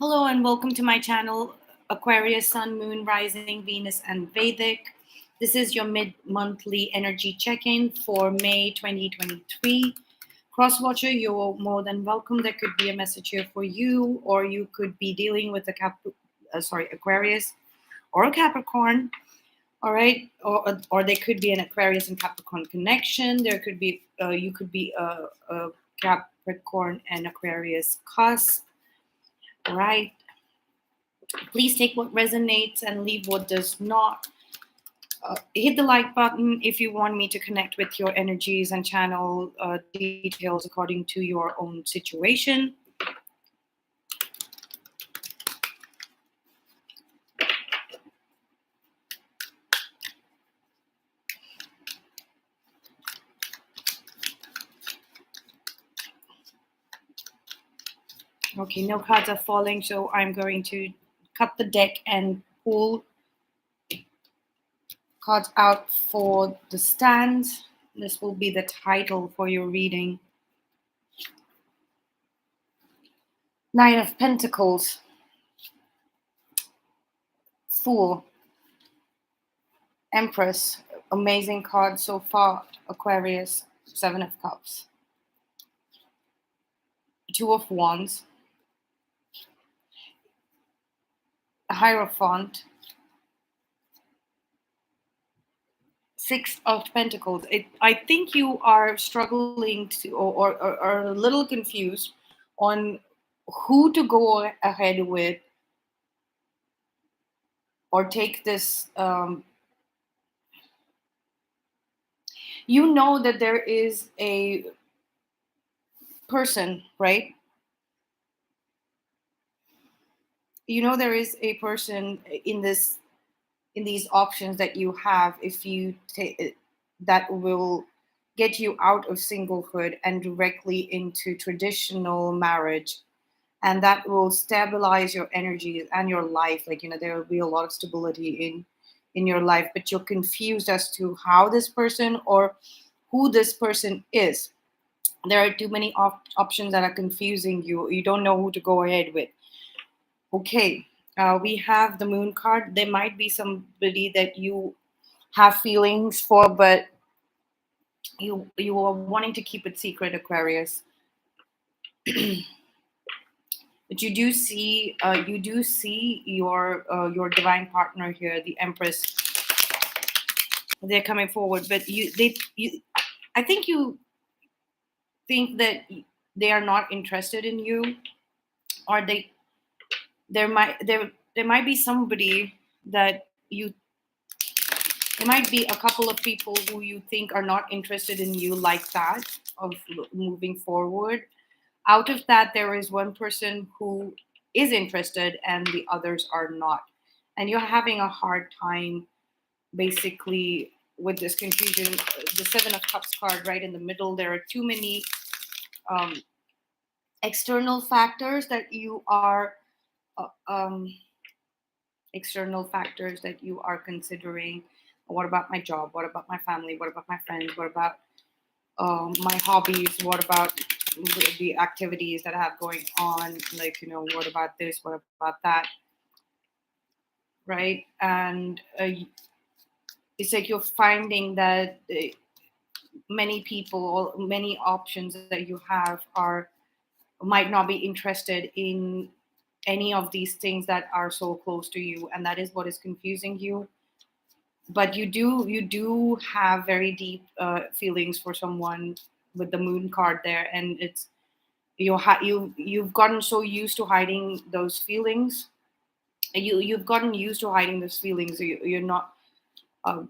Hello and welcome to my channel, Aquarius, Sun, Moon, Rising, Venus, and Vedic. This is your mid-monthly energy check-in for May 2023. Cross-watcher, you're more than welcome. There could be a message here for you, or you could be dealing with Aquarius or a Capricorn. All right, or there could be an Aquarius and Capricorn connection. There could be you could be a Capricorn and Aquarius cusp. All right. Please take what resonates and leave what does not. Hit the like button if you want me to connect with your energies and channel details according to your own situation. Okay, no cards are falling, so I'm going to cut the deck and pull cards out for the stand. This will be the title for your reading. Nine of Pentacles, Fool, Empress, amazing card so far, Aquarius, Seven of Cups, Two of Wands, Hierophant, Six of Pentacles. I think you are struggling to or a little confused on who to go ahead with or take this. You know that there is a person, right? You know there is a person in these options that you have if you take that will get you out of singlehood and directly into traditional marriage, and that will stabilize your energies and your life. Like, there will be a lot of stability in your life, but you're confused as to how this person or who this person is. There are too many options that are confusing you. You don't know who to go ahead with. Okay, we have the Moon card. There might be somebody that you have feelings for, but you are wanting to keep it secret, Aquarius. But you do see your divine partner here, the Empress. They're coming forward, but I think you think that they are not interested in you, or there might be somebody that there might be a couple of people who you think are not interested in you like that, of moving forward. Out of that, there is one person who is interested and the others are not. And you're having a hard time basically with this confusion. The Seven of Cups card right in the middle, there are too many external factors that you are considering. What about my job? What about my family? What about my friends? What about my hobbies? What about the activities that I have going on? Like, what about this? What about that? Right? And it's like you're finding that many people, many options that you have might not be interested in any of these things that are so close to you, and that is what is confusing you. But you do have very deep feelings for someone with the Moon card there, and it's you've gotten so used to hiding those feelings. You've gotten used to hiding those feelings. You're not um,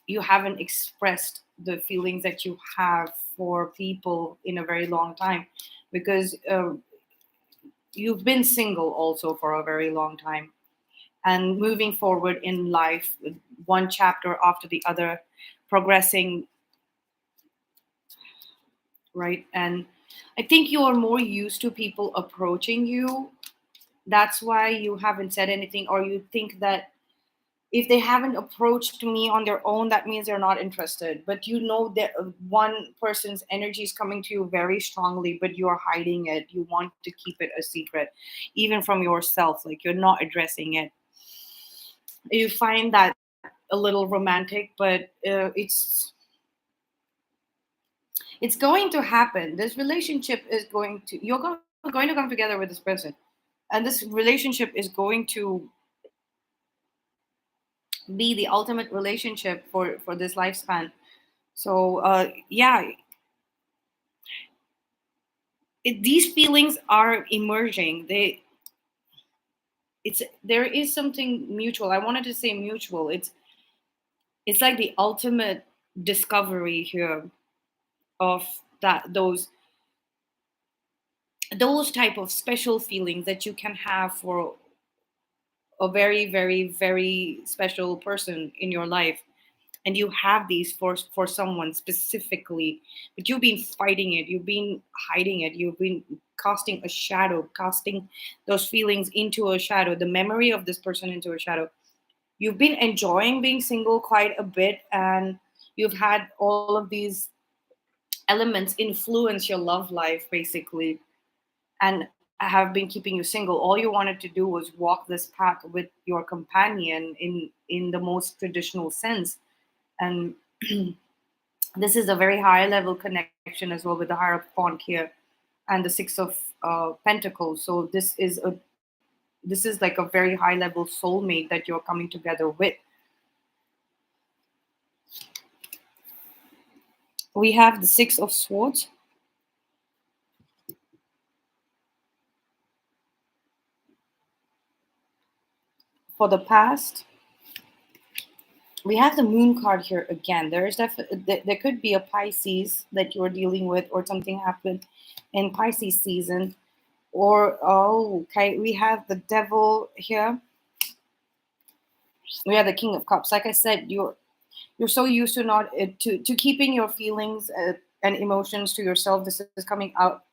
you haven't expressed the feelings that you have for people in a very long time, because you've been single also for a very long time, and moving forward in life, one chapter after the other, progressing, right? And I think you are more used to people approaching you. That's why you haven't said anything, or you think that if they haven't approached me on their own, that means they're not interested. But you know that one person's energy is coming to you very strongly, but you are hiding it. You want to keep it a secret, even from yourself. Like, you're not addressing it. You find that a little romantic, but it's going to happen. This relationship is going to, going to come together with this person, and this relationship is going to be the ultimate relationship for this lifespan. So yeah, these feelings are emerging. It's there is something mutual. I wanted to say mutual. It's like the ultimate discovery here of that those type of special feelings that you can have for a very, very, very special person in your life. And you have these for someone specifically, but you've been fighting it, you've been hiding it, you've been casting a shadow, casting those feelings into a shadow, the memory of this person into a shadow. You've been enjoying being single quite a bit, and you've had all of these elements influence your love life basically, and have been keeping you single. All you wanted to do was walk this path with your companion in the most traditional sense. And this is a very high level connection as well, with the hierophant here and the six of pentacles. So this is like a very high level soulmate that you're coming together with. We have the six of swords. For the past, we have the moon card here again. There could be a Pisces that you're dealing with, or something happened in Pisces season. Or oh, okay, we have the devil here. We have the king of cups. Like I said, you're so used to not to keeping your feelings and emotions to yourself. This is coming out.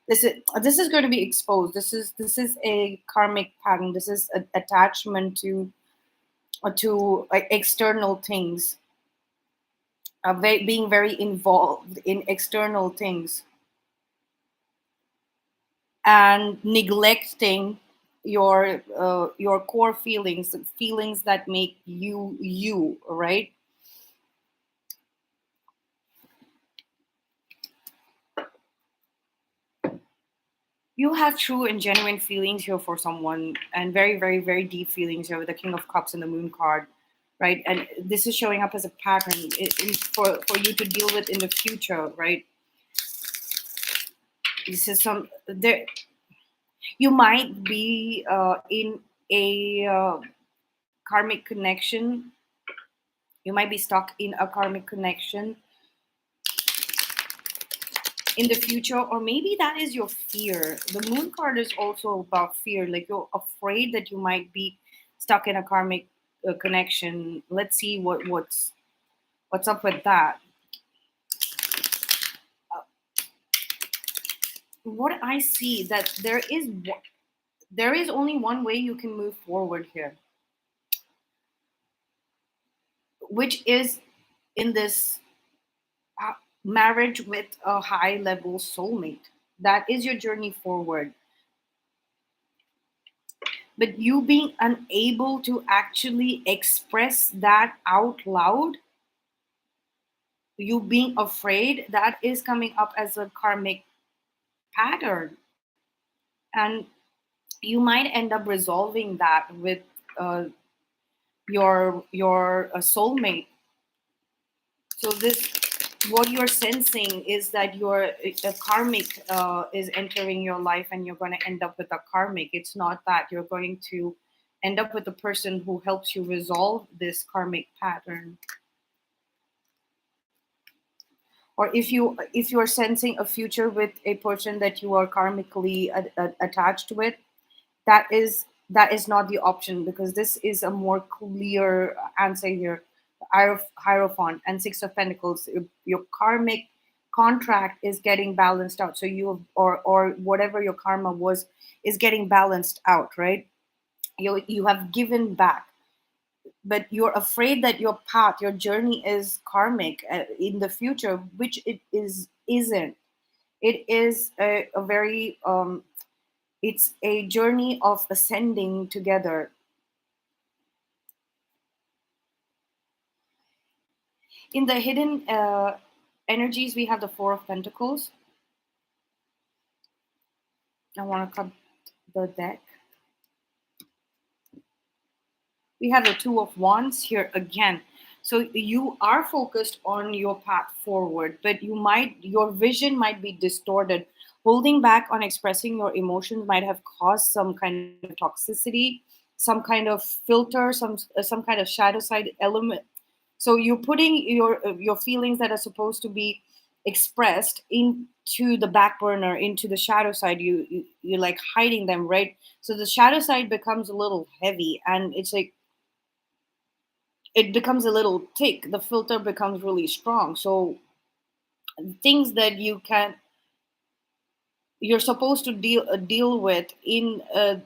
This is going to be exposed. This is a karmic pattern. This is an attachment to like external things, being very involved in external things, and neglecting your core feelings, feelings that make you you, right? You have true and genuine feelings here for someone, and very, very, very deep feelings here with the king of cups and the moon card, right? And this is showing up as a pattern for you to deal with in the future, right? This is some there. You might be in a karmic connection. You might be stuck in a karmic connection in the future, or maybe that is your fear. The moon card is also about fear, like you're afraid that you might be stuck in a karmic connection. Let's see what's up with that. What I see, that there is only one way you can move forward here, which is in this marriage with a high level soulmate. That is your journey forward. But you being unable to actually express that out loud, you being afraid, that is coming up as a karmic pattern. And you might end up resolving that with uh, your soulmate. So this, what you're sensing is that your a karmic is entering your life, and you're going to end up with a karmic. It's not that you're going to end up with a person who helps you resolve this karmic pattern. Or if you're sensing a future with a person that you are karmically attached with, that is not the option, because this is a more clear answer here. Hierophant and six of pentacles, your karmic contract is getting balanced out. So you, or whatever your karma was, is getting balanced out, right? You have given back. but you're afraid that your path, your journey is karmic in the future, which it isn't. It is a very it's a journey of ascending together. In the hidden energies, we have the Four of Pentacles. I want to cut the deck. We have the Two of Wands here again. So you are focused on your path forward, but your vision might be distorted. Holding back on expressing your emotions might have caused some kind of toxicity, some kind of filter, some kind of shadow side element. So you're putting your feelings that are supposed to be expressed into the back burner, into the shadow side. You're like hiding them, right? So the shadow side becomes a little heavy, and it's like it becomes a little thick. The filter becomes really strong. So things that you're supposed to deal with in a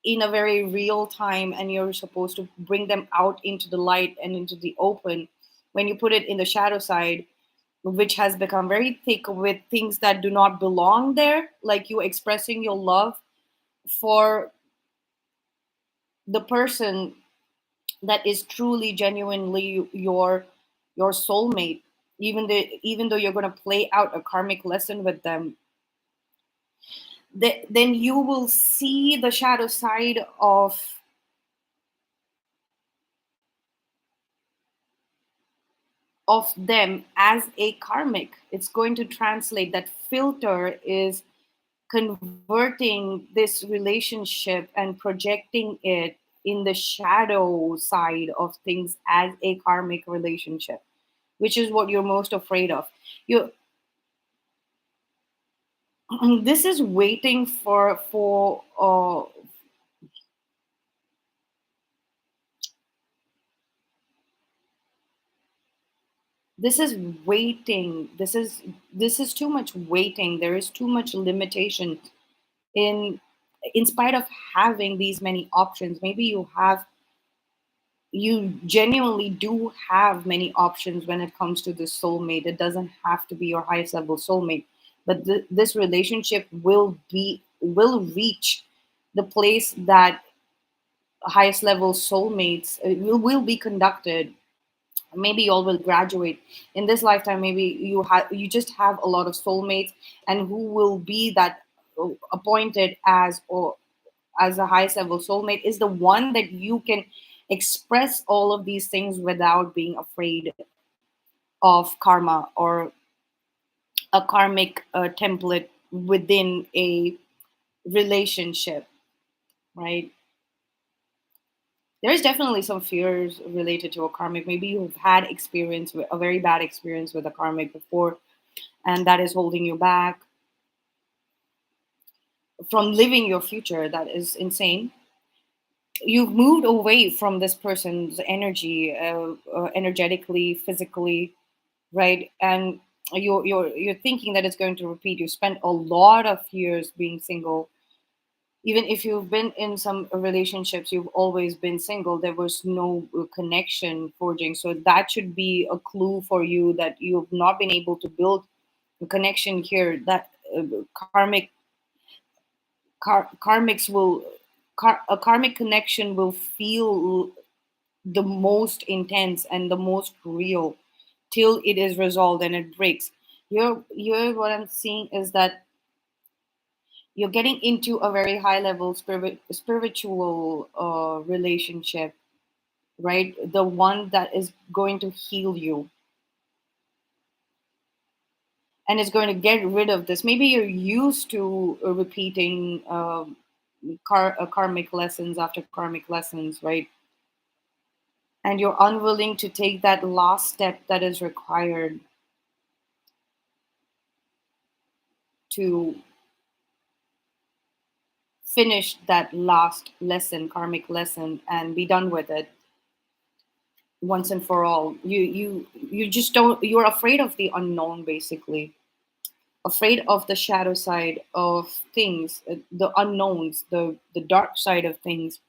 very real time, and you're supposed to bring them out into the light and into the open. When you put it in the shadow side, which has become very thick with things that do not belong there, like you expressing your love for the person that is truly genuinely your soulmate, even though you're going to play out a karmic lesson with them, then you will see the shadow side of them as a karmic. It's going to translate. That filter is converting this relationship and projecting it in the shadow side of things as a karmic relationship, which is what you're most afraid of. You this is waiting for this is waiting. This is too much waiting. There is too much limitation in in spite of having these many options. Maybe you genuinely do have many options when it comes to this soulmate. It doesn't have to be your highest level soulmate, but this relationship will reach the place that highest level soulmates will be conducted. Maybe you all will graduate in this lifetime. Maybe you just have a lot of soulmates, and who will be that appointed as a highest level soulmate is the one that you can express all of these things without being afraid of karma or a karmic template within a relationship, right? There's definitely some fears related to a karmic. Maybe you've had experience with a very bad experience with a karmic before, and that is holding you back from living your future. That is insane. You've moved away from this person's energy, energetically, physically, right? And you're thinking that it's going to repeat. You spent a lot of years being single. Even if you've been in some relationships, you've always been single. There was no connection forging. So that should be a clue for you that you've not been able to build a connection here. That karmics will a karmic connection will feel the most intense and the most real till it is resolved and it breaks. Here what I'm seeing is that you're getting into a very high level spiritual relationship, right? The one that is going to heal you and is going to get rid of this. Maybe you're used to repeating karmic lessons after karmic lessons, right? And you're unwilling to take that last step that is required to finish that last lesson, karmic lesson, and be done with it once and for all. You just don't. You're afraid of the unknown, basically. Afraid of the shadow side of things, the unknowns, the dark side of things.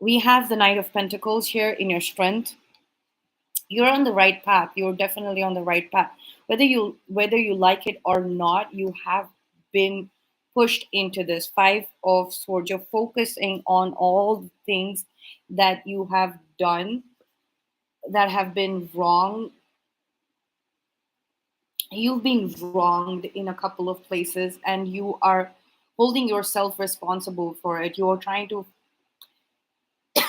We have the Knight of Pentacles here in your strength. You're on the right path. You're definitely on the right path. Whether you like it or not, you have been pushed into this Five of Swords. You're focusing on all the things that you have done that have been wrong. You've been wronged in a couple of places, and you are holding yourself responsible for it. You're trying to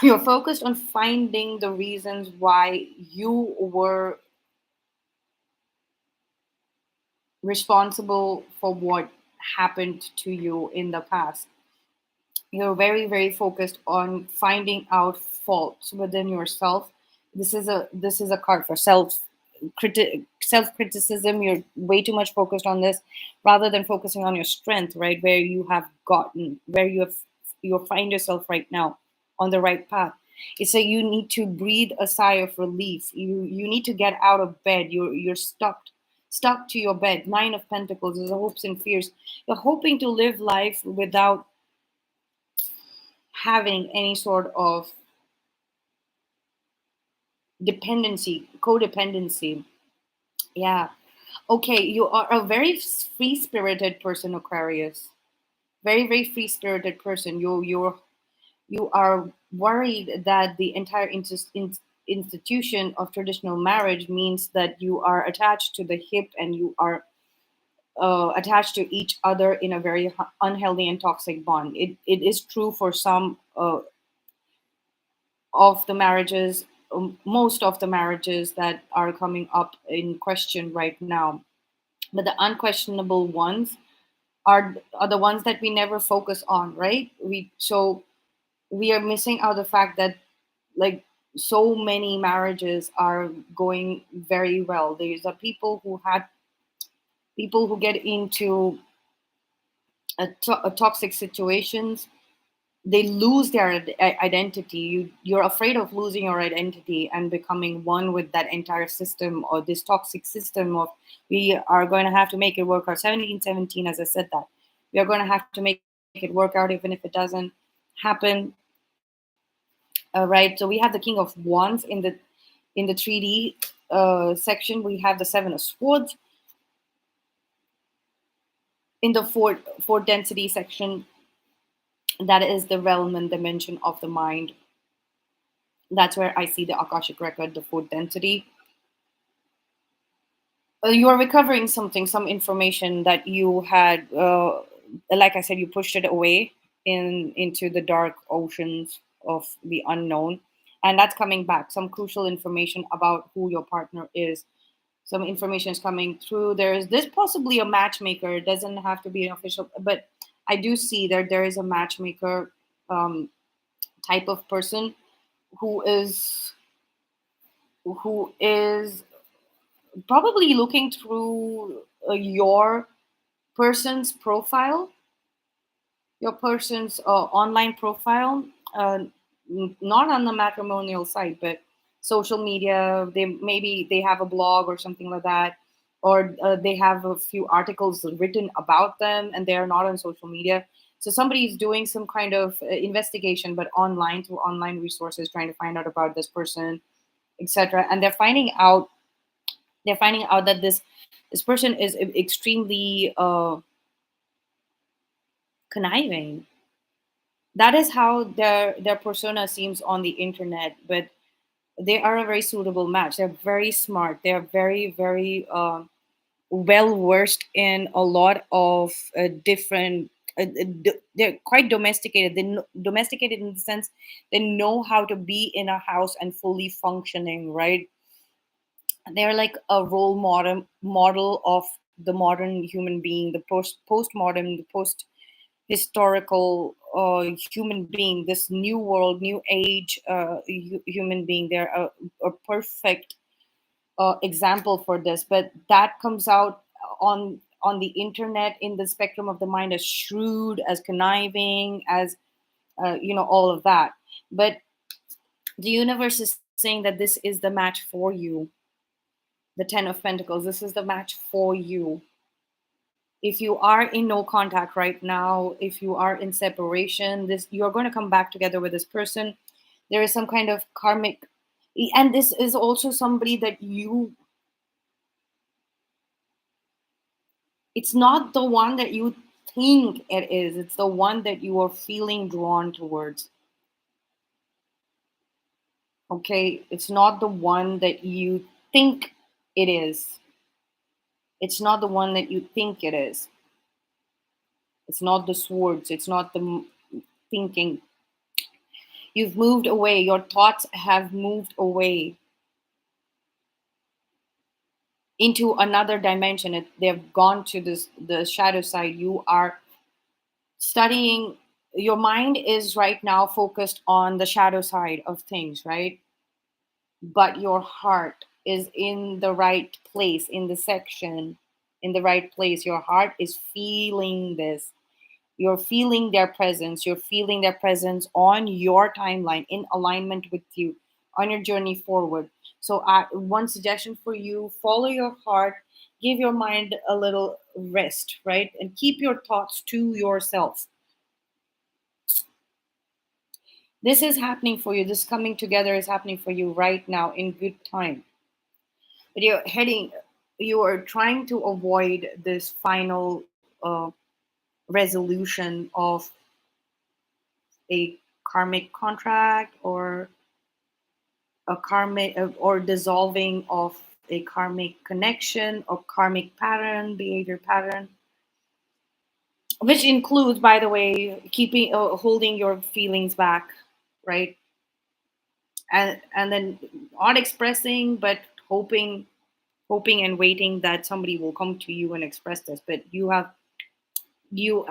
you're focused on finding the reasons why you were responsible for what happened to you in the past. You're very, very focused on finding out faults within yourself. This is a card for self criticism. You're way too much focused on this rather than focusing on your strength, right? Where you have gotten, where you find yourself right now on the right path. It's like you need to breathe a sigh of relief. You need to get out of bed. You're stuck to your bed. Nine of Pentacles is hopes and fears. You're hoping to live life without having any sort of dependency, codependency. Yeah. Okay, you are a very free spirited person, Aquarius. Very, very free spirited person. You are worried that the entire institution of traditional marriage means that you are attached to the hip, and you are attached to each other in a very unhealthy and toxic bond. It is true for some of the marriages, most of the marriages that are coming up in question right now. But the unquestionable ones are the ones that we never focus on, right? We are missing out the fact that, like, so many marriages are going very well. There's a people who get into a toxic situations. They lose their identity. You're afraid of losing your identity and becoming one with that entire system, or this toxic system of, we are going to have to make it work out. 1717, as I said, that we are going to have to make it work out even if it doesn't happen. Right, so we have the King of Wands in the 3D section. We have the Seven of Swords in the four density section. That is the realm and dimension of the mind. That's where I see the Akashic record, the fourth density. You are recovering something, some information that you had, like I said, you pushed it away into the dark oceans of the unknown, and that's coming back. Some crucial information about who your partner is. Some information is coming through. There's this possibly a matchmaker. It doesn't have to be an official, but I do see that there is a matchmaker um, type of person who is probably looking through your person's profile, your person's online profile, not on the matrimonial site, but social media. They have a blog or something like that, or they have a few articles written about them, and they are not on social media. So somebody is doing some kind of investigation, but online, through online resources, trying to find out about this person, etc. And they're finding out that this person is extremely conniving. That is how their persona seems on the internet, but they are a very suitable match. They're very smart. They're very, very well versed in a lot of different. They're quite domesticated. Domesticated in the sense they know how to be in a house and fully functioning. Right? They're like a role model of the modern human being, the postmodern, the post historical human being, this new world, new age human being. They're a perfect example for this. But that comes out on the internet, in the spectrum of the mind, as shrewd, as conniving, as all of that. But the universe is saying that this is the match for you. The Ten of Pentacles, this is the match for you. If you are in no contact right now, if you are in separation, this you're going to come back together with this person. There is some kind of karmic, and this is also somebody that you, it's not the one that you think it is, it's the one that you are feeling drawn towards. Okay, it's not the one that you think it is. It's not the one that you think it is. It's not the swords, it's not the thinking. You've moved away, your thoughts have moved away into another dimension. They've gone to this, the shadow side. You are studying, your mind is right now focused on the shadow side of things, right? But your heart is in the right place, in the section, in the right place. Your heart is feeling this. You're feeling their presence. You're feeling their presence on your timeline, in alignment with you, on your journey forward. So, one suggestion for you: follow your heart, give your mind a little rest, right? And keep your thoughts to yourself. This is happening for you. This coming together is happening for you right now in good time. But you are trying to avoid this final uh, resolution of a karmic contract, or a karmic, or dissolving of a karmic connection or karmic pattern, behavior pattern, which includes, by the way, keeping, holding your feelings back, right? And then not expressing, but hoping and waiting that somebody will come to you and express this. But you have you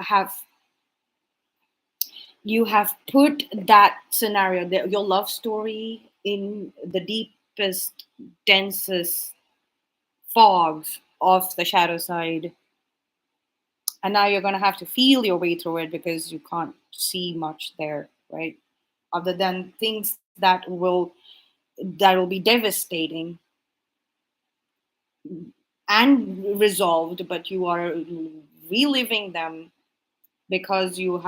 have put that scenario, your love story, in the deepest, densest fogs of the shadow side, and now you're going to have to feel your way through it because you can't see much there, right? Other than things that will be devastating and resolved, but you are reliving them because you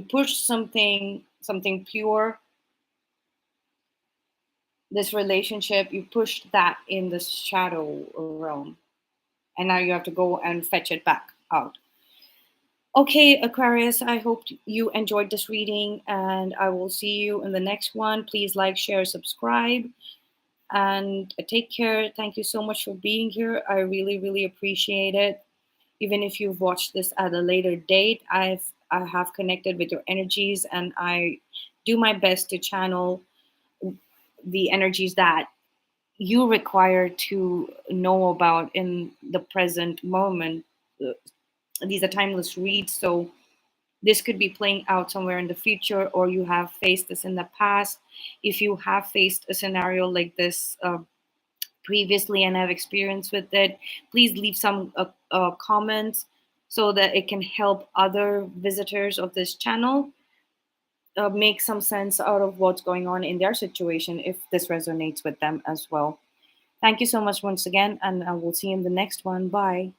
push something pure, this relationship, you pushed that in the shadow realm, and now you have to go and fetch it back out. Okay, Aquarius, I hope you enjoyed this reading, and I will see you in the next one. Please like, share, subscribe, and take care. Thank you so much for being here. I really, really appreciate it. Even if you've watched this at a later date, I have connected with your energies, and I do my best to channel the energies that you require to know about in the present moment. Uh, These are timeless reads, so this could be playing out somewhere in the future, or you have faced this in the past. If you have faced a scenario like this previously and have experience with it, please leave some comments so that it can help other visitors of this channel make some sense out of what's going on in their situation if this resonates with them as well. Thank you so much once again, and I will see you in the next one. Bye.